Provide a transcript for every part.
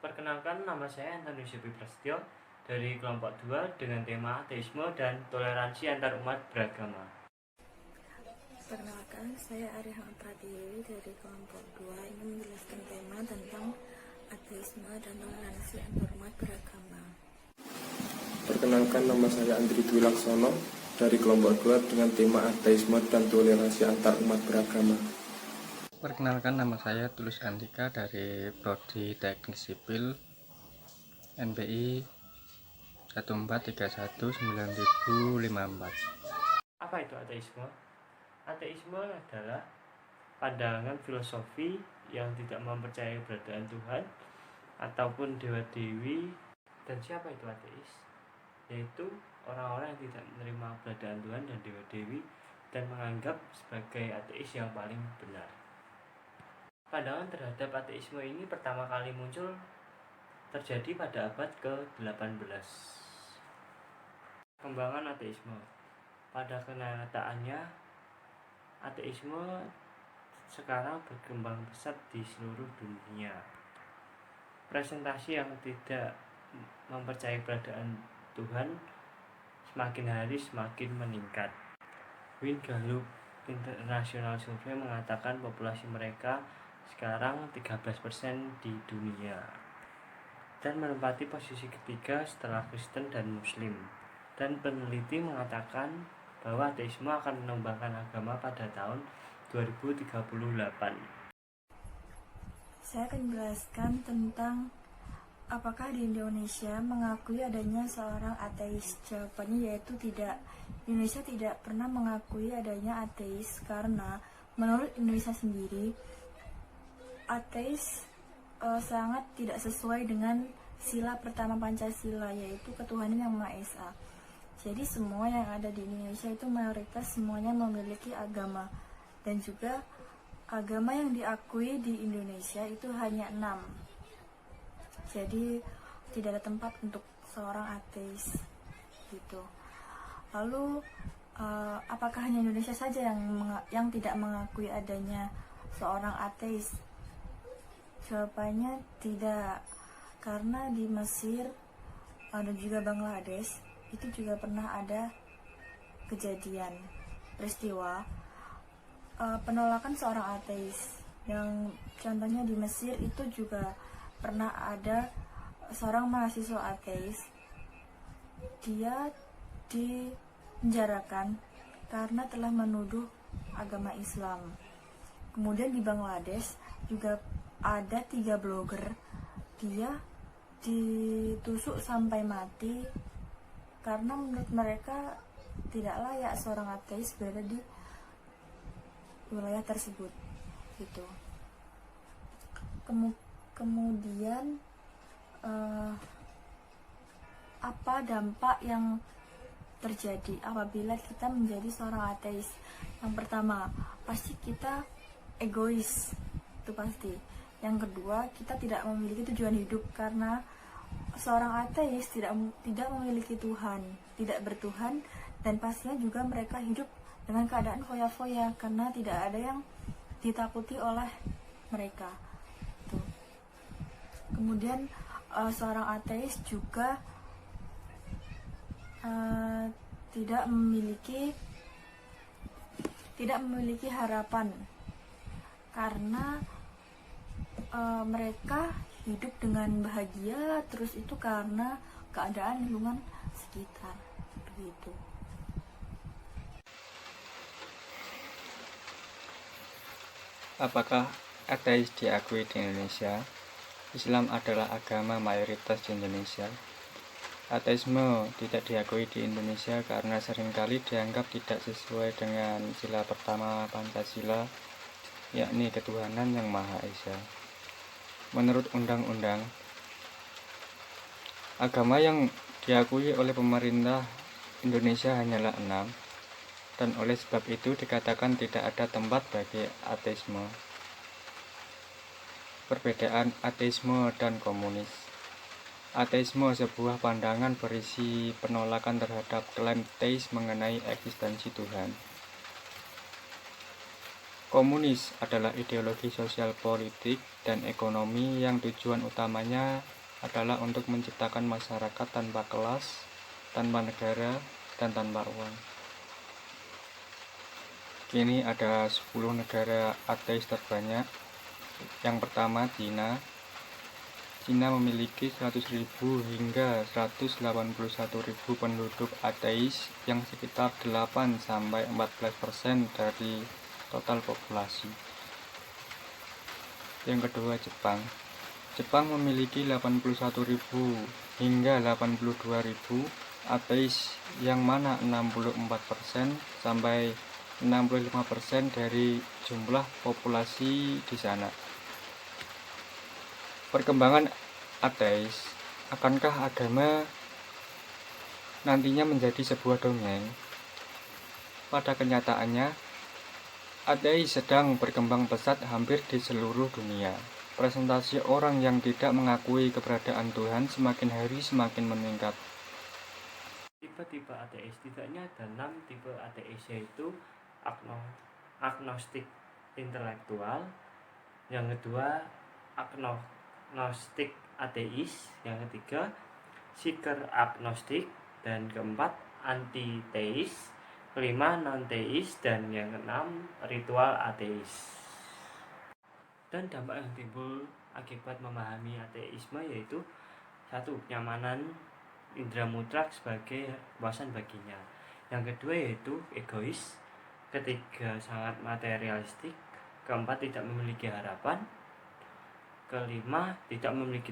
Perkenalkan, nama saya Antonius Yopi Prasetyo dari kelompok 2 dengan tema ateisme dan toleransi antar umat beragama. Perkenalkan, saya Arihang Pratiwi dari kelompok 2 ini menjelaskan tema tentang ateisme dan toleransi antar umat beragama. Perkenalkan, nama saya Andri Dwi Laksono dari kelompok 2 dengan tema ateisme dan toleransi antar umat beragama. Perkenalkan, nama saya Tulus Andika dari Prodi Teknik Sipil NPI 14319054. Apa itu ateisme? Ateisme adalah pandangan filosofi yang tidak mempercayai keberadaan Tuhan ataupun dewa-dewi. Dan siapa itu ateis? Yaitu orang-orang yang tidak menerima keberadaan Tuhan dan dewa-dewi dan menganggap sebagai ateis yang paling benar. Pandangan terhadap ateisme ini pertama kali muncul terjadi pada abad ke-18. Perkembangan ateisme. Pada kenyataannya, ateisme sekarang berkembang pesat di seluruh dunia. Presentasi yang tidak mempercayai keberadaan Tuhan semakin hari semakin meningkat. Win Gallup International Survey mengatakan populasi mereka sekarang 13% di dunia dan menempati posisi ketiga setelah Kristen dan Muslim. Dan peneliti mengatakan bahwa ateisme akan menumbangkan agama pada tahun 2038. Saya akan menjelaskan tentang apakah di Indonesia mengakui adanya seorang ateis. Jawabannya yaitu tidak. Indonesia tidak pernah mengakui adanya ateis karena menurut Indonesia sendiri, ateis sangat tidak sesuai dengan sila pertama Pancasila, yaitu ketuhanan yang Maha Esa. Jadi semua yang ada di Indonesia itu mayoritas semuanya memiliki agama, dan juga agama yang diakui di Indonesia itu hanya 6. Jadi tidak ada tempat untuk seorang ateis gitu. Lalu apakah hanya Indonesia saja yang tidak mengakui adanya seorang ateis? Jawabannya tidak, karena di Mesir dan juga Bangladesh itu juga pernah ada kejadian peristiwa penolakan seorang ateis. Yang contohnya di Mesir itu juga pernah ada seorang mahasiswa ateis, dia dipenjarakan karena telah menuduh agama Islam. Kemudian di Bangladesh juga ada 3 blogger, dia ditusuk sampai mati karena menurut mereka tidak layak seorang ateis berada di wilayah tersebut gitu. Kemudian apa dampak yang terjadi apabila kita menjadi seorang ateis? Yang pertama, pasti kita egois, itu pasti. Yang kedua, kita tidak memiliki tujuan hidup karena seorang ateis tidak memiliki Tuhan, tidak bertuhan, dan pastinya juga mereka hidup dengan keadaan foya-foya karena tidak ada yang ditakuti oleh mereka. Tuh. Kemudian seorang ateis juga tidak memiliki harapan karena mereka hidup dengan bahagia terus itu karena keadaan lingkungan sekitar begitu. Apakah ateis diakui di Indonesia? Islam adalah agama mayoritas di Indonesia. Ateisme tidak diakui di Indonesia karena seringkali dianggap tidak sesuai dengan sila pertama Pancasila, yakni ketuhanan yang Maha Esa. Menurut undang-undang, agama yang diakui oleh pemerintah Indonesia hanyalah 6, dan oleh sebab itu dikatakan tidak ada tempat bagi ateisme. Perbedaan ateisme dan komunis. Ateisme sebuah pandangan berisi penolakan terhadap klaim teis mengenai eksistensi Tuhan. Komunis adalah ideologi sosial politik dan ekonomi yang tujuan utamanya adalah untuk menciptakan masyarakat tanpa kelas, tanpa negara, dan tanpa uang. Kini ada 10 negara ateis terbanyak. Yang pertama, Cina. Cina memiliki 100.000 hingga 181.000 penduduk ateis yang sekitar 8-14% dari total populasi. Yang kedua, Jepang. Jepang memiliki 81.000 hingga 82.000 ateis, yang mana 64% sampai 65% dari jumlah populasi di sana. Perkembangan ateis, akankah agama nantinya menjadi sebuah dongeng? Pada kenyataannya, ateis sedang berkembang pesat hampir di seluruh dunia. Presentasi orang yang tidak mengakui keberadaan Tuhan semakin hari semakin meningkat. Tipe-tipe ateis, tidaknya ada 6 tipe ateis, yaitu agnostik intelektual, yang kedua agnostik ateis, yang ketiga seeker agnostik, dan keempat antiteis, kelima non-teis, dan yang keenam ritual ateis. Dan dampak yang timbul akibat memahami ateisme yaitu 1. Kenyamanan indera mutrak sebagai kepuasan baginya. Yang kedua yaitu egois. Ketiga, sangat materialistik. Keempat, tidak memiliki harapan. Kelima, tidak memiliki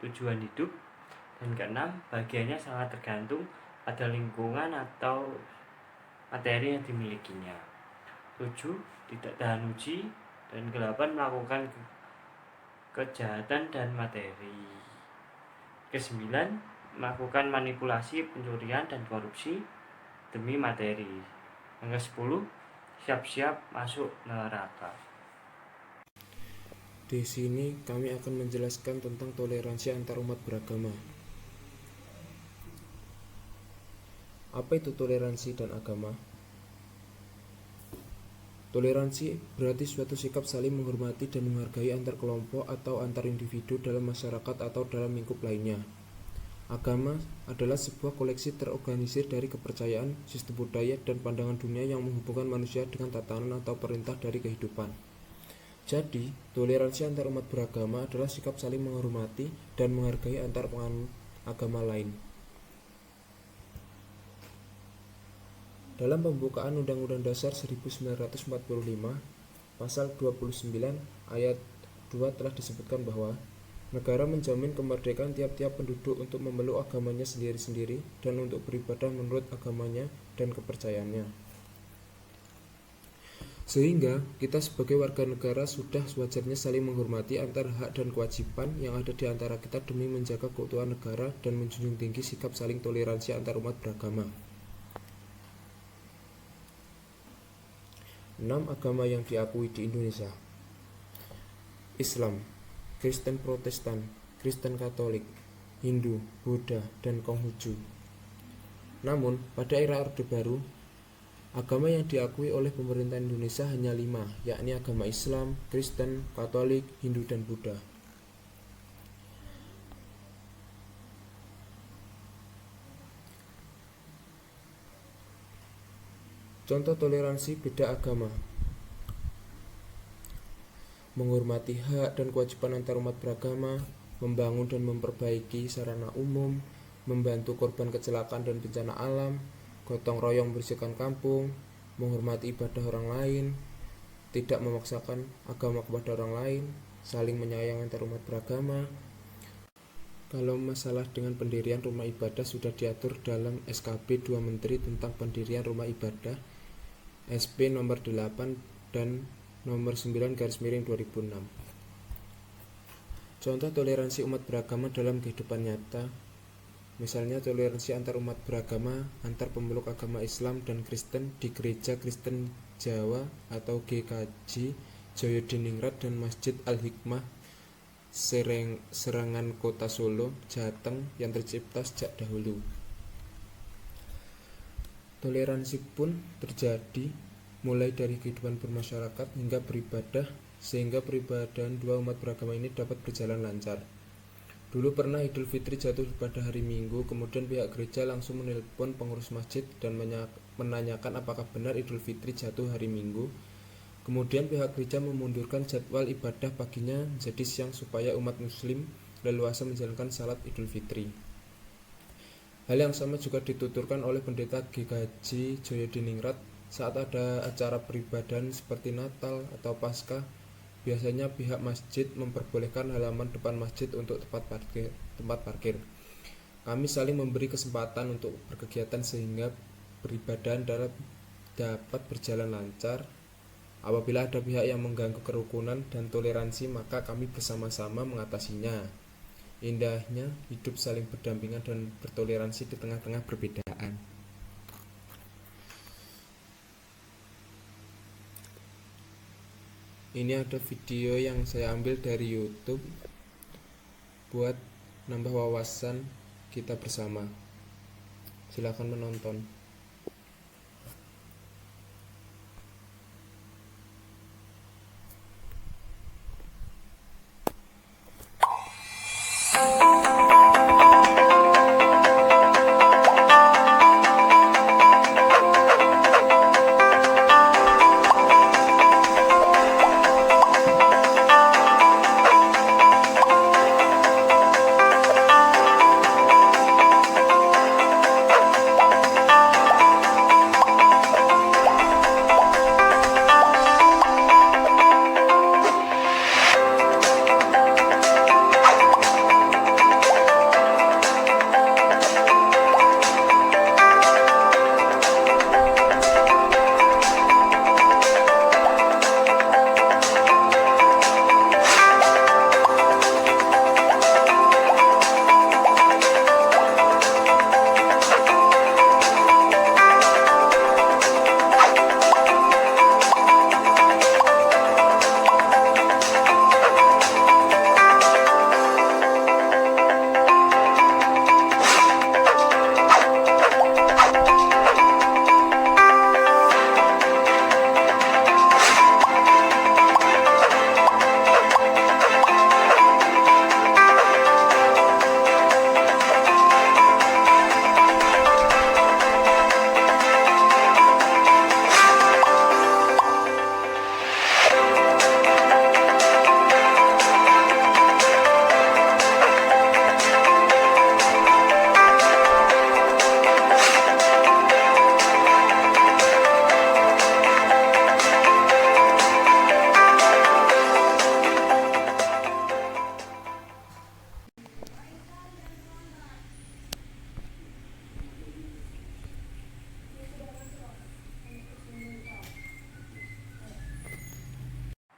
tujuan hidup. Dan keenam, bagiannya sangat tergantung pada lingkungan atau materi yang dimilikinya. 7. Tidak tahan uji. Dan ke-8, melakukan kejahatan dan materi. Ke-9, melakukan manipulasi, pencurian, dan korupsi demi materi. Yang ke-10, siap-siap masuk neraka. Di sini kami akan menjelaskan tentang toleransi antar umat beragama. Apa itu toleransi dan agama? Toleransi berarti suatu sikap saling menghormati dan menghargai antar kelompok atau antar individu dalam masyarakat atau dalam lingkup lainnya. Agama adalah sebuah koleksi terorganisir dari kepercayaan, sistem budaya, dan pandangan dunia yang menghubungkan manusia dengan tatanan atau perintah dari kehidupan. Jadi, toleransi antar umat beragama adalah sikap saling menghormati dan menghargai antar penganut agama lain. Dalam pembukaan Undang-Undang Dasar 1945, Pasal 29 ayat 2 telah disebutkan bahwa negara menjamin kemerdekaan tiap-tiap penduduk untuk memeluk agamanya sendiri-sendiri dan untuk beribadah menurut agamanya dan kepercayaannya. Sehingga kita sebagai warga negara sudah sewajarnya saling menghormati antara hak dan kewajiban yang ada di antara kita demi menjaga keutuhan negara dan menjunjung tinggi sikap saling toleransi antar umat beragama. 6 agama yang diakui di Indonesia: Islam, Kristen Protestan, Kristen Katolik, Hindu, Buddha, dan Konghucu. Namun, pada era Orde Baru, agama yang diakui oleh pemerintah Indonesia hanya 5, yakni agama Islam, Kristen, Katolik, Hindu, dan Buddha. Contoh toleransi beda agama: menghormati hak dan kewajiban antar umat beragama, membangun dan memperbaiki sarana umum, membantu korban kecelakaan dan bencana alam, gotong royong membersihkan kampung, menghormati ibadah orang lain, tidak memaksakan agama kepada orang lain, saling menyayangi antar umat beragama. Kalau masalah dengan pendirian rumah ibadah sudah diatur dalam SKB 2 Menteri tentang pendirian rumah ibadah SP nomor 8 dan nomor 9/2006. Contoh toleransi umat beragama dalam kehidupan nyata, misalnya toleransi antar umat beragama antar pemeluk agama Islam dan Kristen di Gereja Kristen Jawa atau GKJ Jayadiningrat dan Masjid Al-Hikmah Serangan Kota Solo, Jateng yang tercipta sejak dahulu. Toleransi pun terjadi mulai dari kehidupan bermasyarakat hingga beribadah, sehingga peribadahan dua umat beragama ini dapat berjalan lancar. Dulu pernah Idul Fitri jatuh pada hari Minggu, kemudian pihak gereja langsung menelpon pengurus masjid dan menanyakan apakah benar Idul Fitri jatuh hari Minggu. Kemudian pihak gereja memundurkan jadwal ibadah paginya menjadi siang supaya umat muslim leluasa menjalankan salat Idul Fitri. Hal yang sama juga dituturkan oleh Pendeta GKJ Joyodiningrat saat ada acara peribadahan seperti Natal atau Paskah. Biasanya pihak masjid memperbolehkan halaman depan masjid untuk tempat parkir. Kami saling memberi kesempatan untuk berkegiatan sehingga peribadahan dapat berjalan lancar. Apabila ada pihak yang mengganggu kerukunan dan toleransi, maka kami bersama-sama mengatasinya. Indahnya hidup saling berdampingan dan bertoleransi di tengah-tengah perbedaan. Ini ada video yang saya ambil dari YouTube buat nambah wawasan kita bersama. Silakan menonton.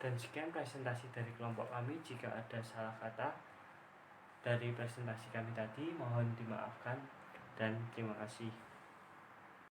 Dan sekian presentasi dari kelompok kami. Jika ada salah kata dari presentasi kami tadi, mohon dimaafkan dan terima kasih.